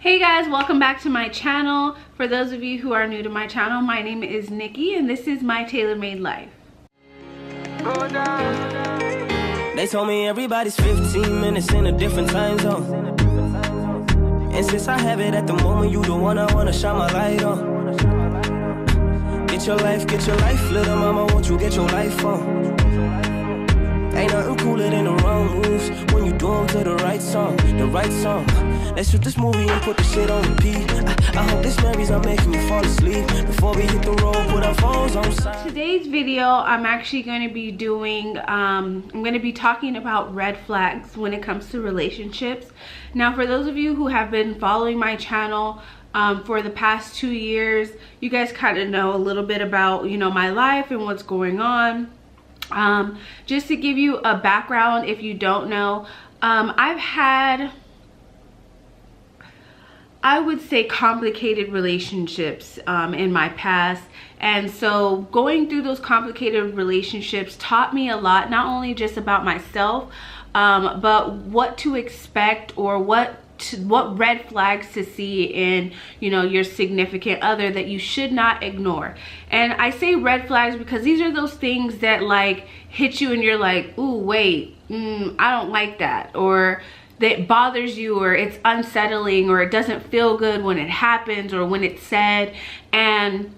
Hey guys, welcome back to my channel. For those of you who are new to my channel, my name is Nikki and this is My Tailor Made Life. They told me everybody's 15 minutes in a different time zone. And since I have it at the moment, you the one I wanna shine my light on. Get your life, little mama, won't you get your life on? Ain't nothing cooler than the wrong moves when you do them to the right song, the right song. Let's shoot this movie and put the shit on repeat. I hope this memories are making you fall asleep. Before we hit the road, put our phones on side. Today's video, I'm actually going to be doing, I'm going to be talking about red flags when it comes to relationships. Now, for those of you who have been following my channel for the past 2 years, you guys kind of know a little bit about, my life and what's going on. Just to give you a background, if you don't know, I've had, I would say, complicated relationships in my past. And so going through those complicated relationships taught me a lot, not only just about myself, but what to expect or what red flags to see in your significant other that you should not ignore. And I say red flags because these are those things that like hit you and you're like, ooh, wait, I don't like that, or that bothers you, or it's unsettling, or it doesn't feel good when it happens or when it's said. And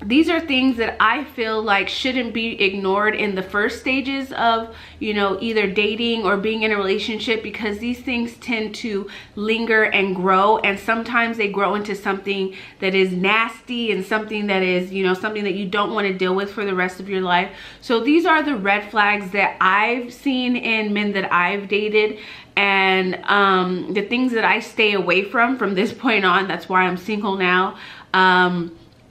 these are things that I feel like shouldn't be ignored in the first stages of, either dating or being in a relationship, because these things tend to linger and grow, and sometimes they grow into something that is nasty and something that is, something that you don't want to deal with for the rest of your life. So these are the red flags that I've seen in men that I've dated, and the things that I stay away from this point on. That's why I'm single now.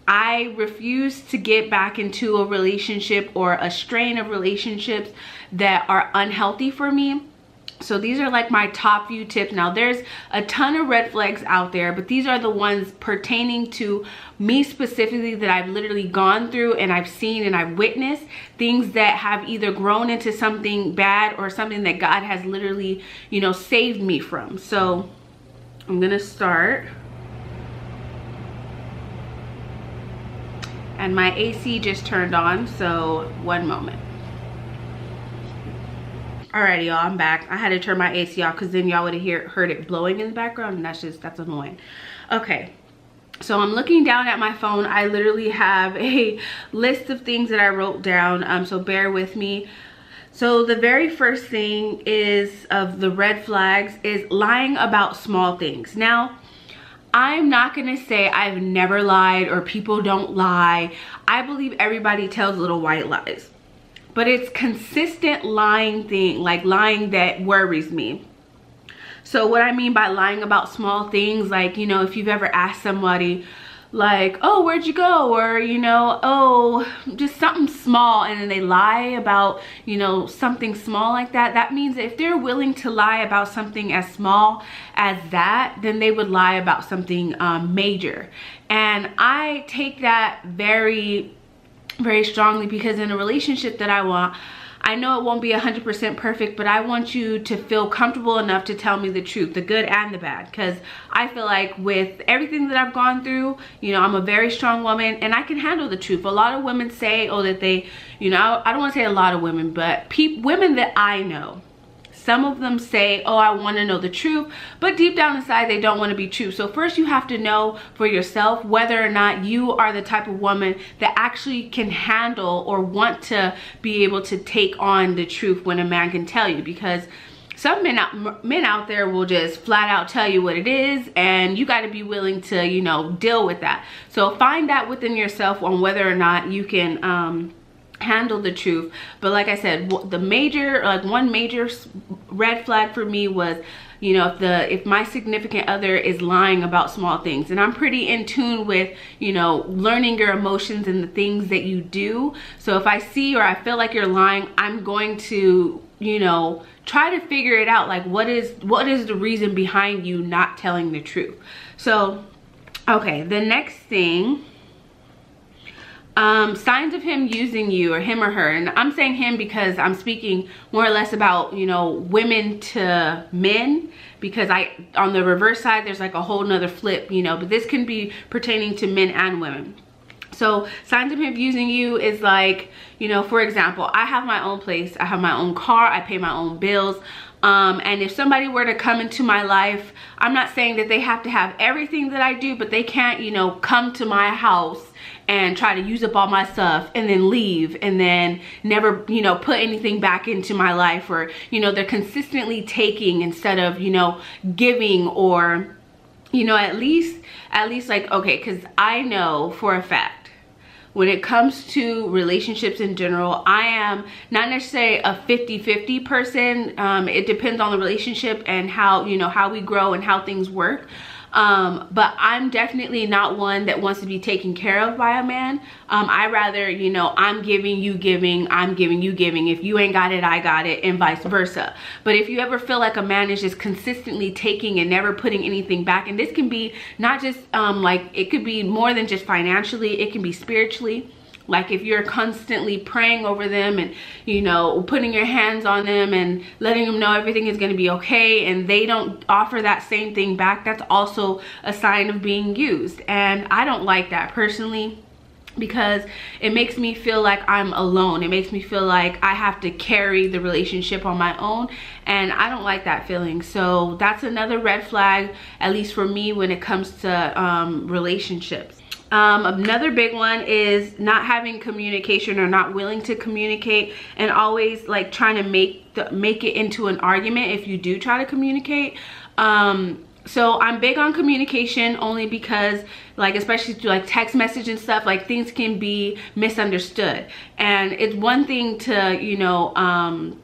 I refuse to get back into a relationship or a strain of relationships that are unhealthy for me. So these are like my top few tips. Now there's a ton of red flags out there, but these are the ones pertaining to me specifically that I've literally gone through and I've seen and I've witnessed, things that have either grown into something bad or something that God has literally, saved me from. So I'm gonna start. And my AC just turned on, so one moment. Alrighty, y'all, I'm back. I had to turn my AC off because then y'all would have heard it blowing in the background, and that's annoying. Okay, so I'm looking down at my phone. I literally have a list of things that I wrote down, so bear with me. So the very first thing is of the red flags is lying about small things. Now, I'm not gonna say I've never lied or people don't lie. I believe everybody tells little white lies, but it's consistent lying like lying that worries me. So what I mean by lying about small things, like, if you've ever asked somebody like, oh, where'd you go? Or, oh, just something small, and then they lie about, something small like that. That means that if they're willing to lie about something as small as that, then they would lie about something major. And I take that very, very strongly, because in a relationship that I want, I know it won't be 100% perfect, but I want you to feel comfortable enough to tell me the truth, the good and the bad. Because I feel like with everything that I've gone through, I'm a very strong woman and I can handle the truth. A lot of women say, oh, that they, I don't want to say a lot of women, but women that I know, some of them say, oh, I want to know the truth, but deep down inside, they don't want to be true. So first you have to know for yourself whether or not you are the type of woman that actually can handle or want to be able to take on the truth when a man can tell you. Because some men out there will just flat out tell you what it is, and you got to be willing to, deal with that. So find out within yourself on whether or not you can, handle the truth. But like I said, one major red flag for me was, if my significant other is lying about small things. And I'm pretty in tune with, learning your emotions and the things that you do. So if I see or I feel like you're lying, I'm going to, try to figure it out. Like, what is the reason behind you not telling the truth? So, okay, the next thing, Signs of him using you, or him or her, and I'm saying him because I'm speaking more or less about, you know, women to men, because on the reverse side there's like a whole nother flip, you know, but this can be pertaining to men and women. So signs of him using you is like, you know, for example, I have my own place, I have my own car, I pay my own bills. And if somebody were to come into my life, I'm not saying that they have to have everything that I do, but they can't, you know, come to my house and try to use up all my stuff and then leave and then never, you know, put anything back into my life. Or, you know, they're consistently taking instead of, you know, giving. Or, you know, at least like, okay, because I know for a fact, when it comes to relationships in general, I am not necessarily a 50-50 person. It depends on the relationship and how, you know, how we grow and how things work. But I'm definitely not one that wants to be taken care of by a man. I rather, you know, I'm giving, you giving, I'm giving, you giving. If you ain't got it, I got it, and vice versa. But if you ever feel like a man is just consistently taking and never putting anything back, and this can be not just like, it could be more than just financially, it can be spiritually. Like if you're constantly praying over them and, you know, putting your hands on them and letting them know everything is going to be okay, and they don't offer that same thing back, that's also a sign of being used. And I don't like that personally, because it makes me feel like I'm alone. It makes me feel like I have to carry the relationship on my own, and I don't like that feeling. So that's another red flag, at least for me, when it comes to relationships. Another big one is not having communication or not willing to communicate, and always like trying to make it into an argument if you do try to communicate. So I'm big on communication only because, like, especially through like text message and stuff, like things can be misunderstood. And it's one thing to, you know,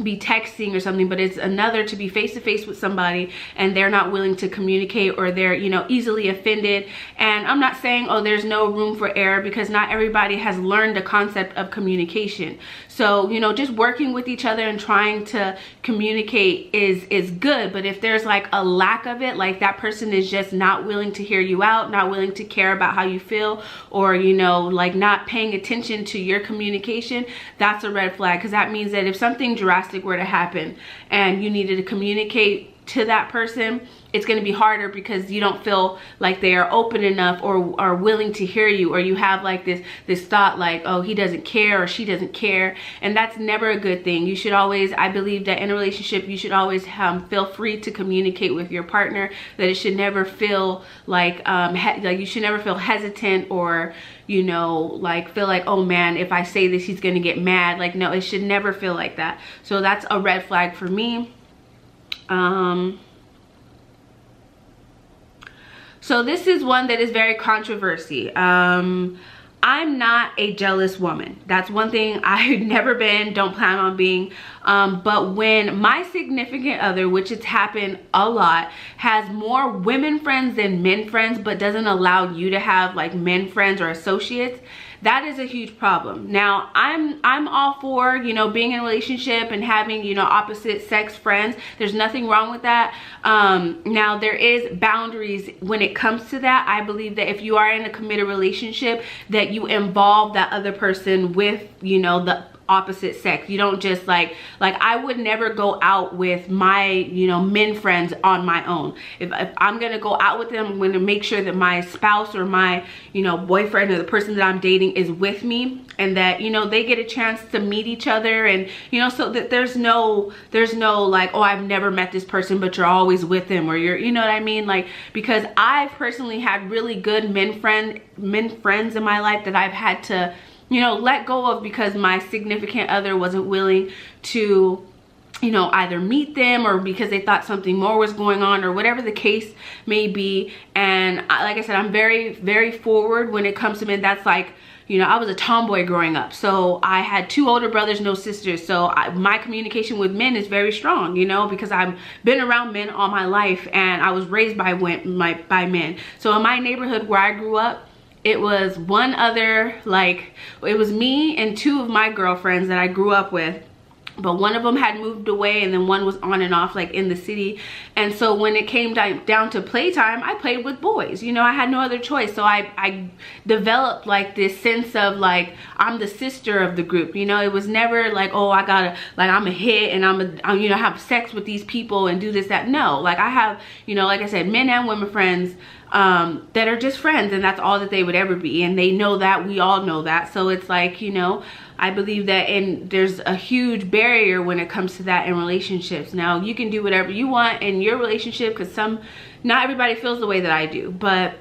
be texting or something, but it's another to be face to face with somebody and they're not willing to communicate, or they're, you know, easily offended. And I'm not saying, oh, there's no room for error, because not everybody has learned the concept of communication. So, you know, just working with each other and trying to communicate is good. But if there's like a lack of it, like that person is just not willing to hear you out, not willing to care about how you feel, or, you know, like not paying attention to your communication, that's a red flag. Because that means that if something drastic were to happen and you needed to communicate to that person, it's going to be harder because you don't feel like they are open enough or are willing to hear you, or you have like this thought like, oh, he doesn't care or she doesn't care, and that's never a good thing. You should always, I believe that in a relationship you should always feel free to communicate with your partner, that it should never feel like you should never feel hesitant, or, you know, like feel like, oh man, if I say this he's gonna get mad. Like, no, it should never feel like that. So that's a red flag for me. So this is one that is very controversial. I'm not a jealous woman. That's one thing I've never been, don't plan on being. But when my significant other, which it's happened a lot, has more women friends than men friends, but doesn't allow you to have like men friends or associates, that is a huge problem. Now, I'm all for, you know, being in a relationship and having, you know, opposite sex friends. There's nothing wrong with that. Now, there is boundaries when it comes to that. I believe that if you are in a committed relationship, that you involve that other person with, you know, the opposite sex. You don't just like I would never go out with my, you know, men friends on my own. If I'm gonna go out with them, I'm gonna make sure that my spouse or my, you know, boyfriend or the person that I'm dating is with me, and that, you know, they get a chance to meet each other, and, you know, so that there's no like, oh, I've never met this person but you're always with them, or you're, you know what I mean? Like, because I've personally had really good men friends in my life that I've had to, you know, let go of because my significant other wasn't willing to, you know, either meet them, or because they thought something more was going on, or whatever the case may be. And like I said, I'm very, very forward when it comes to men. That's like, you know, I was a tomboy growing up, so I had 2 older brothers, no sisters. So my communication with men is very strong, you know, because I've been around men all my life and I was raised by men. So in my neighborhood where I grew up, it was one other, like, it was me and 2 of my girlfriends that I grew up with. but one of them had moved away, and then one was on and off like in the city. And so when it came down to playtime, I played with boys. You know, I had no other choice. So I developed like this sense of like, I'm the sister of the group. You know, it was never like, oh, I gotta, like, I'm a hit and I'm you know, have sex with these people and do this, that. No, like I have, you know, like I said, men and women friends that are just friends, and that's all that they would ever be. And they know that, we all know that. So it's like, you know, I believe that, and there's a huge barrier when it comes to that in relationships. Now, you can do whatever you want in your relationship, because not everybody feels the way that I do. But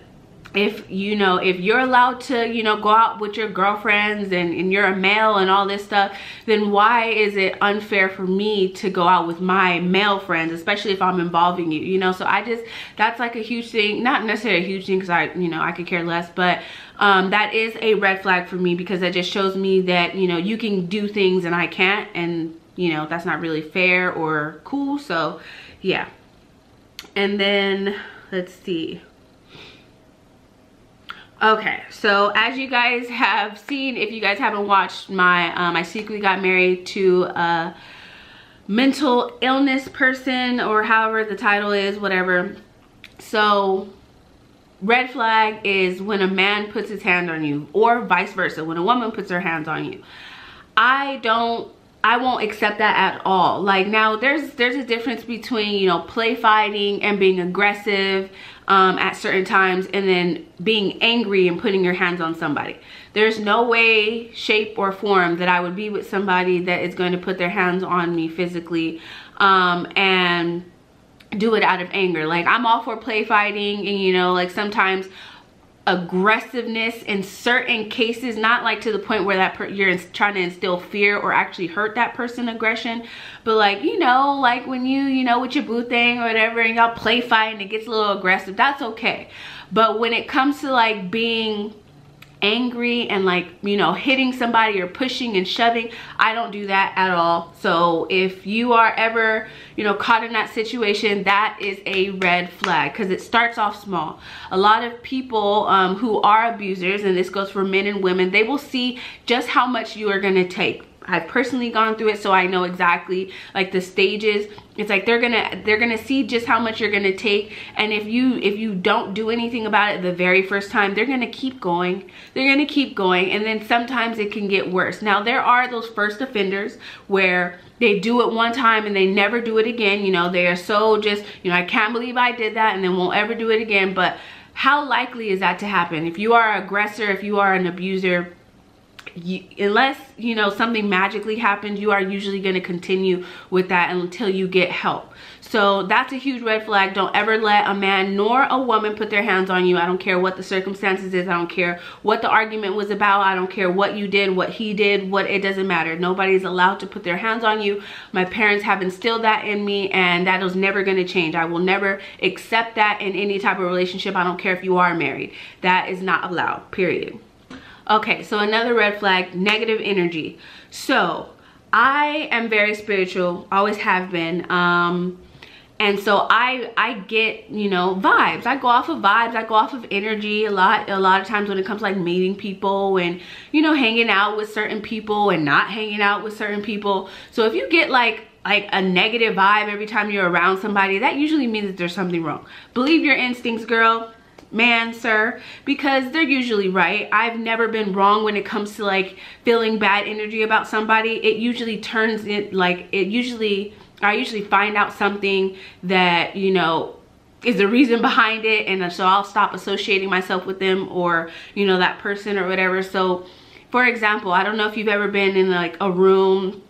if, you know, if you're allowed to, you know, go out with your girlfriends and you're a male and all this stuff, then why is it unfair for me to go out with my male friends, especially if I'm involving you, you know? So that's like a huge thing, not necessarily a huge thing, because you know, I could care less, but that is a red flag for me, because that just shows me that, you know, you can do things and I can't, and, you know, that's not really fair or cool. So yeah. And then let's see. Okay, so as you guys have seen, if you guys haven't watched my I secretly got married to a mental illness person, or however the title is, whatever. So red flag is when a man puts his hand on you, or vice versa, when a woman puts her hands on you. I won't accept that at all. Like, now there's a difference between, you know, play fighting and being aggressive at certain times, and then being angry and putting your hands on somebody. There's no way, shape, or form that I would be with somebody that is going to put their hands on me physically and do it out of anger. Like, I'm all for play fighting, and, you know, like, sometimes aggressiveness in certain cases, not like to the point where you're trying to instill fear or actually hurt that person aggression, but like, you know, like when you know, with your boo thing or whatever, and y'all play fight and it gets a little aggressive, that's okay. But when it comes to like being angry and like, you know, hitting somebody or pushing and shoving, I don't do that at all. So if you are ever, you know, caught in that situation, that is a red flag, because it starts off small. A lot of people who are abusers, and this goes for men and women, they will see just how much you are going to take. I've personally gone through it, so I know exactly like the stages. It's like they're gonna see just how much you're gonna take, and if you don't do anything about it the very first time, they're gonna keep going. They're gonna keep going, and then sometimes it can get worse. Now, there are those first offenders where they do it one time and they never do it again. You know, they are so just, you know, I can't believe I did that, and then won't ever do it again. But how likely is that to happen? If you are an aggressor, if you are an abuser, unless, you know, something magically happens, you are usually going to continue with that until you get help. So that's a huge red flag. Don't ever let a man nor a woman put their hands on you. I don't care what the circumstances is. I don't care what the argument was about. I don't care what you did, what he did, it doesn't matter. Nobody's allowed to put their hands on you. My parents have instilled that in me, and that is never going to change. I will never accept that in any type of relationship. I don't care if you are married. That is not allowed, period. Okay, so another red flag, negative energy. So I am very spiritual, always have been, and so I get, you know, vibes. I go off of vibes. I go off of energy a lot of times when it comes to like meeting people and, you know, hanging out with certain people and not hanging out with certain people. So if you get like a negative vibe every time you're around somebody, that usually means that there's something wrong. Believe your instincts, girl. Man, sir, because they're usually right. I've never been wrong when it comes to like feeling bad energy about somebody. It usually turns it like, I usually find out something that, you know, is the reason behind it, and so I'll stop associating myself with them, or, you know, that person or whatever. So for example, I don't know if you've ever been in like a room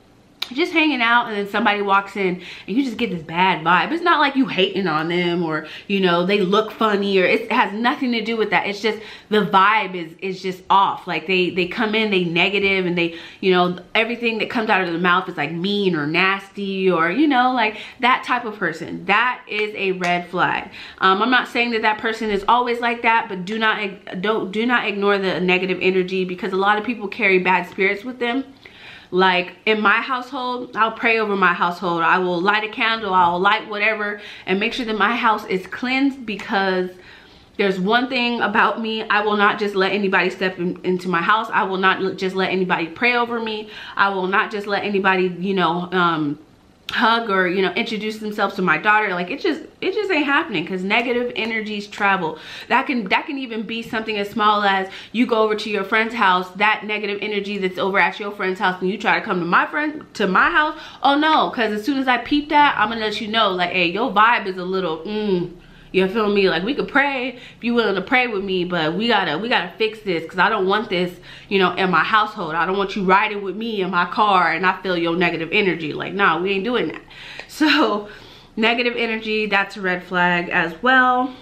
just hanging out, and then somebody walks in and you just get this bad vibe. It's not like you hating on them, or, you know, they look funny, or it has nothing to do with that. It's just the vibe is just off. Like they come in, they negative, and they, you know, everything that comes out of the mouth is like mean or nasty, or, you know, like that type of person. That is a red flag. I'm not saying that that person is always like that, but do not ignore the negative energy, because a lot of people carry bad spirits with them. Like in my household, I'll pray over my household. I will light a candle, I'll light whatever, and make sure that my house is cleansed, because There's one thing about me, I will not just let anybody step into my house. I will not just let anybody pray over me. I will not just let anybody, you know, hug or, you know, introduce themselves to my daughter. Like, it just ain't happening, because negative energies travel. That can even be something as small as you go over to your friend's house, that negative energy that's over at your friend's house, and you try to come to my house. Oh no, because as soon as I peep that, I'm gonna let you know, like, hey, your vibe is a little you feel me? Like, we could pray if you're willing to pray with me, but we gotta fix this, because I don't want this, you know, in my household. I don't want you riding with me in my car and I feel your negative energy. Like, nah, we ain't doing that. So negative energy, that's a red flag as well.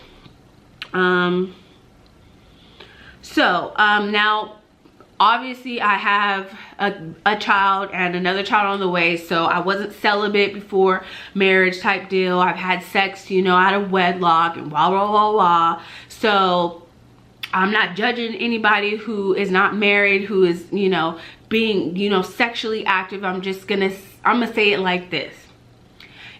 Now obviously I have a child and another child on the way, so I wasn't celibate before marriage type deal. I've had sex, you know, out of wedlock and blah blah blah blah. So I'm not judging anybody who is not married, who is, you know, being, you know, sexually active. I'm gonna say it like this: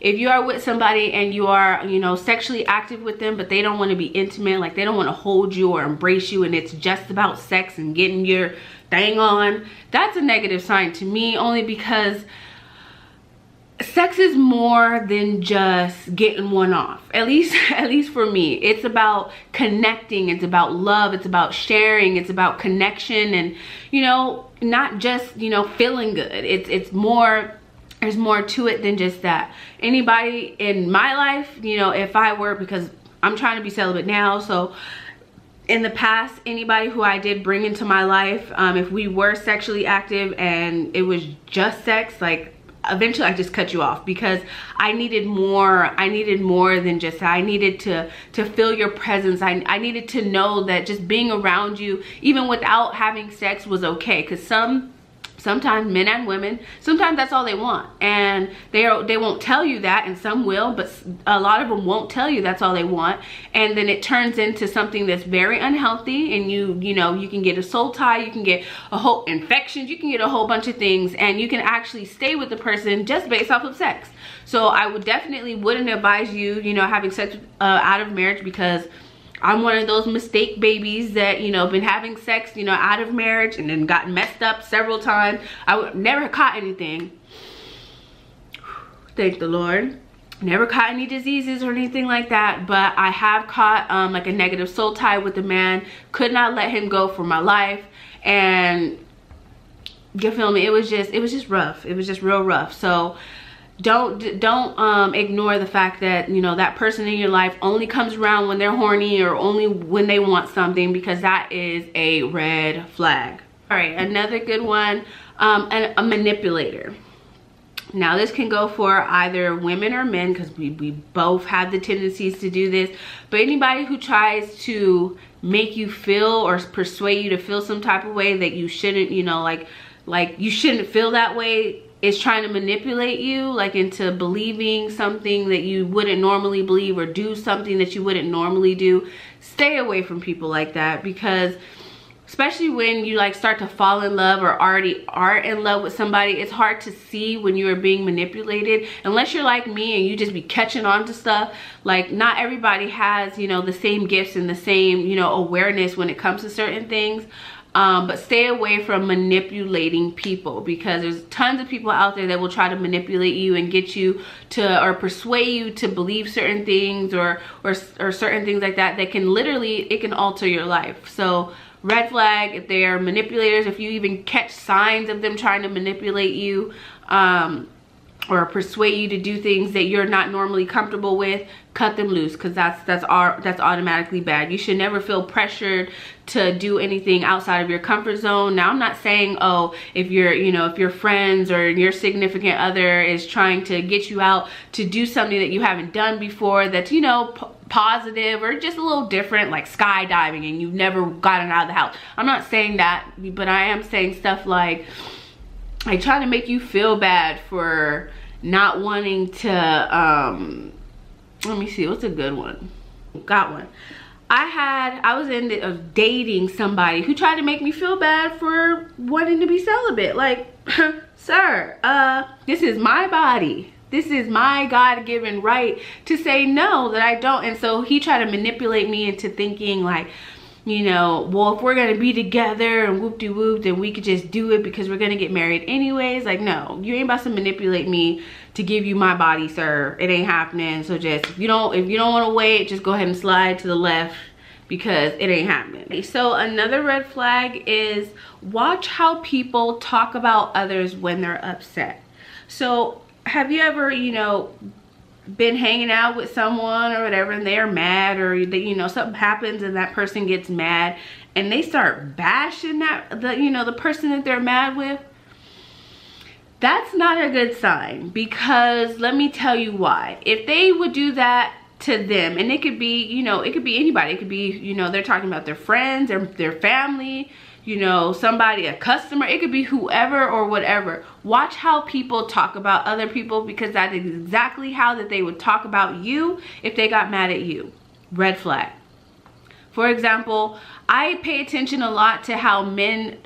if you are with somebody and you are, you know, sexually active with them, but they don't want to be intimate, like they don't want to hold you or embrace you, and it's just about sex and getting your thing on, that's a negative sign to me, only because sex is more than just getting one off. At least for me, it's about connecting, it's about love, it's about sharing, it's about connection, and, you know, not just, you know, feeling good. It's more, there's more to it than just that. Anybody in my life, you know, if I were, because I'm trying to be celibate now, so in the past, anybody who I did bring into my life, if we were sexually active and it was just sex, like, eventually I just cut you off, because I needed more than just that. I needed to feel your presence. I needed to know that just being around you, even without having sex, was okay, because sometimes men and women, sometimes that's all they want, and they won't tell you that, and some will, but a lot of them won't tell you that's all they want, and then it turns into something that's very unhealthy, and you know, you can get a soul tie, you can get a whole infections, you can get a whole bunch of things, and you can actually stay with the person just based off of sex. So I wouldn't advise you, you know, having sex out of marriage, because I'm one of those mistake babies that, you know, been having sex, you know, out of marriage and then got messed up several times. I never caught anything. Thank the Lord. Never caught any diseases or anything like that, but I have caught like a negative soul tie with a man. Could not let him go for my life, and you feel me? It was just rough. It was just real rough. So don't ignore the fact that, you know, that person in your life only comes around when they're horny or only when they want something, because that is a red flag. All right, another good one, a manipulator. Now this can go for either women or men, because we both have the tendencies to do this, but anybody who tries to make you feel or persuade you to feel some type of way that you shouldn't, you know, like you shouldn't feel that way, is trying to manipulate you, like, into believing something that you wouldn't normally believe, or do something that you wouldn't normally do. Stay away from people like that, because especially when you like start to fall in love or already are in love with somebody, it's hard to see when you are being manipulated, unless you're like me and you just be catching on to stuff. Like, not everybody has, you know, the same gifts and the same, you know, awareness when it comes to certain things. But stay away from manipulating people, because there's tons of people out there that will try to manipulate you and get you to, or persuade you to believe certain things or certain things like that can literally, it can alter your life. So red flag if they are manipulators. If you even catch signs of them trying to manipulate you, or persuade you to do things that you're not normally comfortable with, cut them loose, because that's automatically bad. You should never feel pressured to do anything outside of your comfort zone. Now, I'm not saying, oh, if your friends or your significant other is trying to get you out to do something that you haven't done before, that's, you know, positive or just a little different, like skydiving, and you've never gotten out of the house. I'm not saying that, but I am saying stuff like trying to make you feel bad for not wanting to, let me see, what's a good one? Got one. I was dating somebody who tried to make me feel bad for wanting to be celibate. Like, sir, this is my body. This is my God-given right to say no, that I don't. And so he tried to manipulate me into thinking like, you know, well, if we're gonna be together and whoop-de-whoop, then we could just do it because we're gonna get married anyways. Like, no, you ain't about to manipulate me to give you my body, sir. It ain't happening. So just, if you don't want to wait, just go ahead and slide to the left, because it ain't happening. So another red flag is watch how people talk about others when they're upset. So have you ever, you know, been hanging out with someone or whatever, and they're mad, or that, you know, something happens and that person gets mad and they start bashing the person that they're mad with? That's not a good sign, because let me tell you why. If they would do that to them, and it could be, you know, it could be anybody, it could be, you know, they're talking about their friends or their family, you know, somebody, a customer, it could be whoever or whatever. Watch how people talk about other people, because that is exactly how that they would talk about you if they got mad at you. Red flag. For example, I pay attention a lot to how men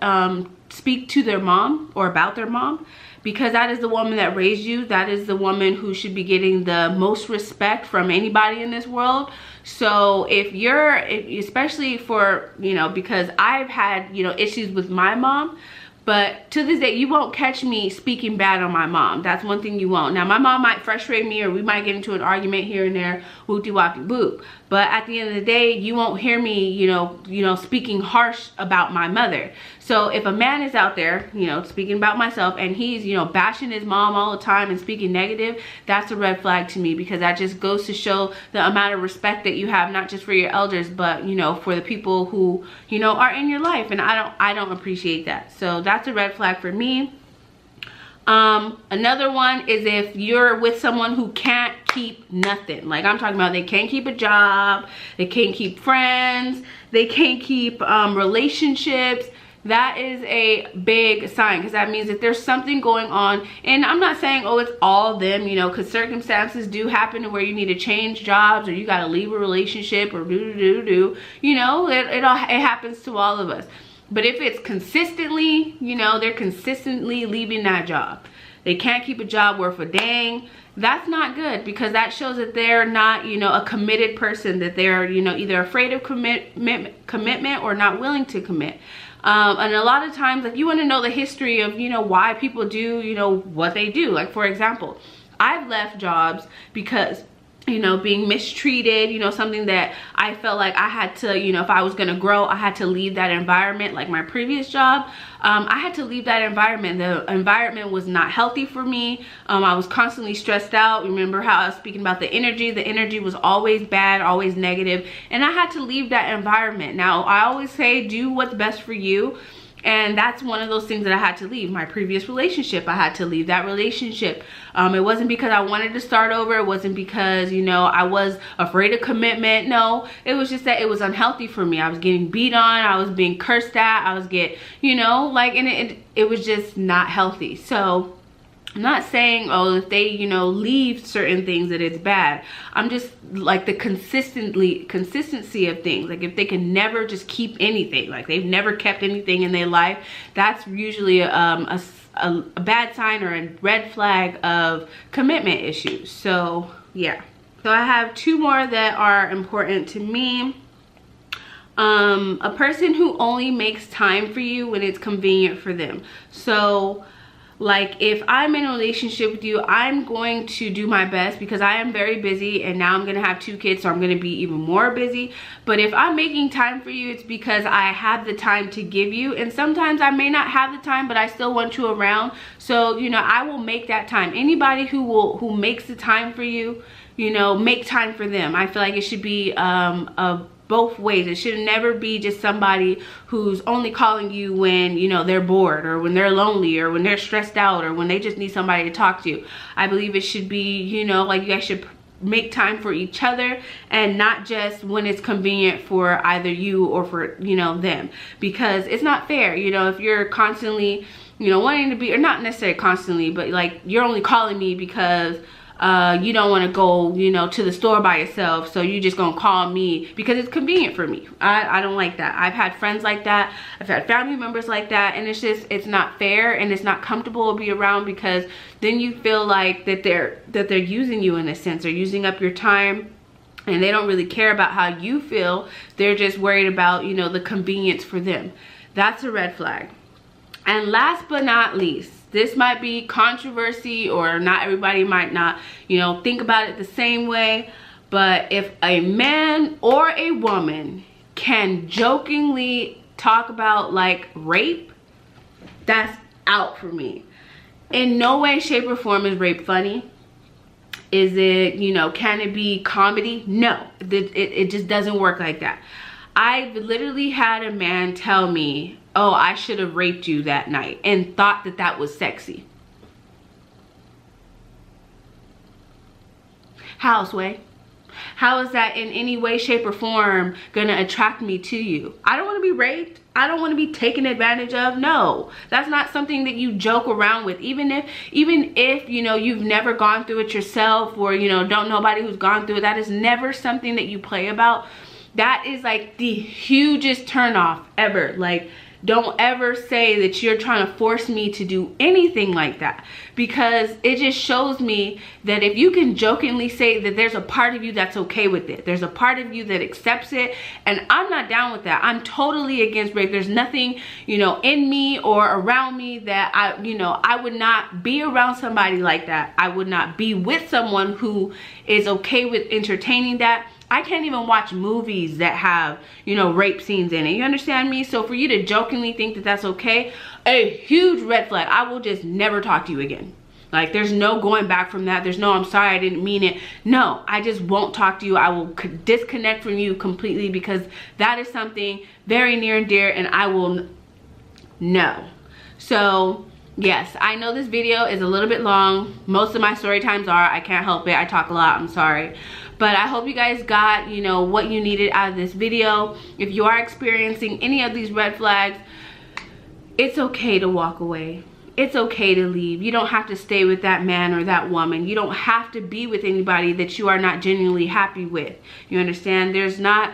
speak to their mom or about their mom, because that is the woman that raised you. That is the woman who should be getting the most respect from anybody in this world. So especially for, you know, because I've had, you know, issues with my mom, but to this day, you won't catch me speaking bad on my mom. That's one thing you won't. Now, my mom might frustrate me, or we might get into an argument here and there, whoopty-whoppy-boop. But at the end of the day, you won't hear me, you know, speaking harsh about my mother. So if a man is out there, you know, speaking about myself, and he's, you know, bashing his mom all the time and speaking negative, that's a red flag to me, because that just goes to show the amount of respect that you have, not just for your elders, but, you know, for the people who, you know, are in your life. And I don't appreciate that. So that's a red flag for me. Another one is if you're with someone who can't keep nothing. Like, I'm talking about, they can't keep a job, they can't keep friends, they can't keep relationships. That is a big sign, because that means that there's something going on. And I'm not saying, oh, it's all them, you know, because circumstances do happen to where you need to change jobs, or you got to leave a relationship, or you know, it happens to all of us. But if it's consistently, you know, they're consistently leaving that job, they can't keep a job worth a dang, that's not good, because that shows that they're not, you know, a committed person, that they're, you know, either afraid of commitment or not willing to commit. And a lot of times, like, you want to know the history of, you know, why people do, you know, what they do. Like, for example, I've left jobs because, you know, being mistreated, you know, something that I felt like I had to, you know, if I was going to grow, I had to leave that environment. Like my previous job, I had to leave that environment. The environment was not healthy for me. I was constantly stressed out. Remember how I was speaking about the energy? The energy was always bad, always negative, and I had to leave that environment. Now, I always say, do what's best for you. And that's one of those things that I had to leave. My previous relationship, I had to leave that relationship. It wasn't because I wanted to start over. It wasn't because, you know, I was afraid of commitment. No, it was just that it was unhealthy for me. I was getting beat on. I was being cursed at. I was you know, like, and it was just not healthy. So I'm not saying, oh, if they, you know, leave certain things that it's bad. I'm just like the consistency of things. Like, if they can never just keep anything, like they've never kept anything in their life, that's usually a bad sign or a red flag of commitment issues. So yeah. So I have two more that are important to me. A person who only makes time for you when it's convenient for them. So, like, if I'm in a relationship with you, I'm going to do my best, because I am very busy, and now I'm gonna have 2 kids, so I'm gonna be even more busy. But if I'm making time for you, it's because I have the time to give you, and sometimes I may not have the time, but I still want you around. So, you know, I will make that time. Anybody who makes the time for you, you know, make time for them. I feel like it should be both ways. It should never be just somebody who's only calling you when, you know, they're bored, or when they're lonely, or when they're stressed out, or when they just need somebody to talk to. I believe it should be, you know, like, you guys should make time for each other, and not just when it's convenient for either you or for, you know, them, because it's not fair. You know, if you're constantly, you know, wanting to be, or not necessarily constantly, but like, you're only calling me because you don't want to go, you know, to the store by yourself, so you just gonna call me because it's convenient for me. I don't like that. I've had friends like that. I've had family members like that, and it's just, it's not fair and it's not comfortable to be around, because then you feel like that they're using you in a sense, or using up your time, and they don't really care about how you feel. They're just worried about, you know, the convenience for them. That's a red flag. And last but not least, this might be controversy, or not everybody might not, you know, think about it the same way, but if a man or a woman can jokingly talk about like rape, that's out for me. In no way, shape, or form is rape funny. Is it, you know, can it be comedy? No, it just doesn't work like that. I've literally had a man tell me, oh, I should have raped you that night, and thought that that was sexy. How, Sway? How is that in any way, shape, or form gonna attract me to you? I don't want to be raped. I don't want to be taken advantage of. No, that's not something that you joke around with. Even if you know, you've never gone through it yourself, or, you know, don't know nobody who's gone through it, that is never something that you play about. That is like the hugest turnoff ever. Like, don't ever say that you're trying to force me to do anything like that, because it just shows me that if you can jokingly say that there's a part of you that's okay with it, there's a part of you that accepts it, and I'm not down with that. I'm totally against rape. There's nothing, you know, in me or around me that I would not be around somebody like that. I would not be with someone who is okay with entertaining that. I can't even watch movies that have, you know, rape scenes in it. You understand me? So for you to jokingly think that that's okay, a huge red flag. I will just never talk to you again. Like, there's no going back from that. There's no, I'm sorry, I didn't mean it. No, I just won't talk to you. I will disconnect from you completely, because that is something very near and dear, and I will no. So yes, I know this video is a little bit long. Most of my story times are. I can't help it. I talk a lot. I'm sorry. But I hope you guys got, you know, what you needed out of this video. If you are experiencing any of these red flags, it's okay to walk away. It's okay to leave. You don't have to stay with that man or that woman. You don't have to be with anybody that you are not genuinely happy with. You understand? There's more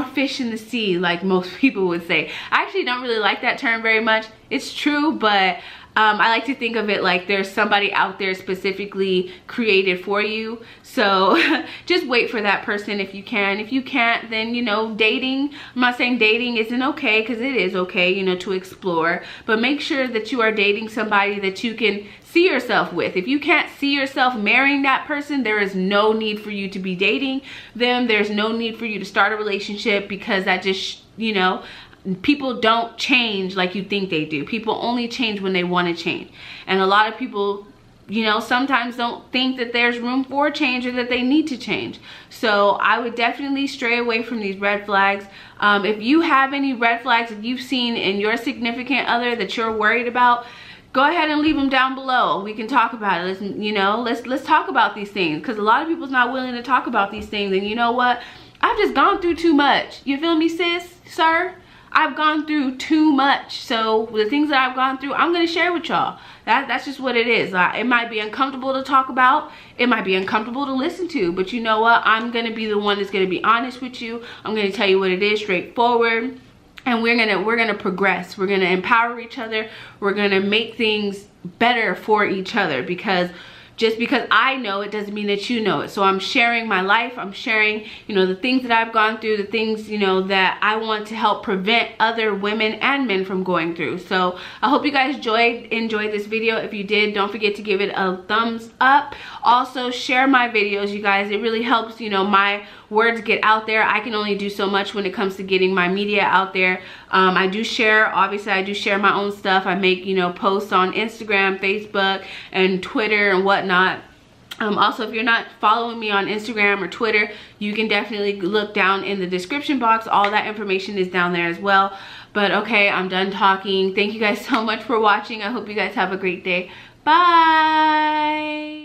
fish in the sea, like most people would say. I actually don't really like that term very much. It's true, but I like to think of it like there's somebody out there specifically created for you. So just wait for that person if you can. If you can't, then, you know, dating, I'm not saying dating isn't okay, because it is okay, you know, to explore, but make sure that you are dating somebody that you can see yourself with. If you can't see yourself marrying that person, there is no need for you to be dating them. There's no need for you to start a relationship, because that just, you know, people don't change like you think they do. People only change when they want to change. And a lot of people, you know, sometimes don't think that there's room for change, or that they need to change. So I would definitely stray away from these red flags. If you have any red flags that you've seen in your significant other that you're worried about, go ahead and leave them down below. We can talk about it. Let's talk about these things, because a lot of people's not willing to talk about these things. And you know what? I've just gone through too much. You feel me, sis, sir? I've gone through too much. So the things that I've gone through, I'm going to share with y'all. That's just what it is. It might be uncomfortable to talk about. It might be uncomfortable to listen to. But you know what? I'm going to be the one that's going to be honest with you. I'm going to tell you what it is, straightforward. And we're gonna progress. We're gonna empower each other. We're gonna make things better for each other, because just because I know it doesn't mean that you know it. So I'm sharing my life. I'm sharing, you know, the things that I've gone through, the things, you know, that I want to help prevent other women and men from going through. So I hope you guys enjoyed this video. If you did, don't forget to give it a thumbs up. Also, share my videos, you guys. It really helps, you know, my words get out there. I can only do so much when it comes to getting my media out there. I do share, obviously I do share my own stuff. I make, you know, posts on Instagram, Facebook, and Twitter and whatnot. Also, if you're not following me on Instagram or Twitter, you can definitely look down in the description box. All that information is down there as well. But okay, I'm done talking. Thank you guys so much for watching. I hope you guys have a great day. Bye.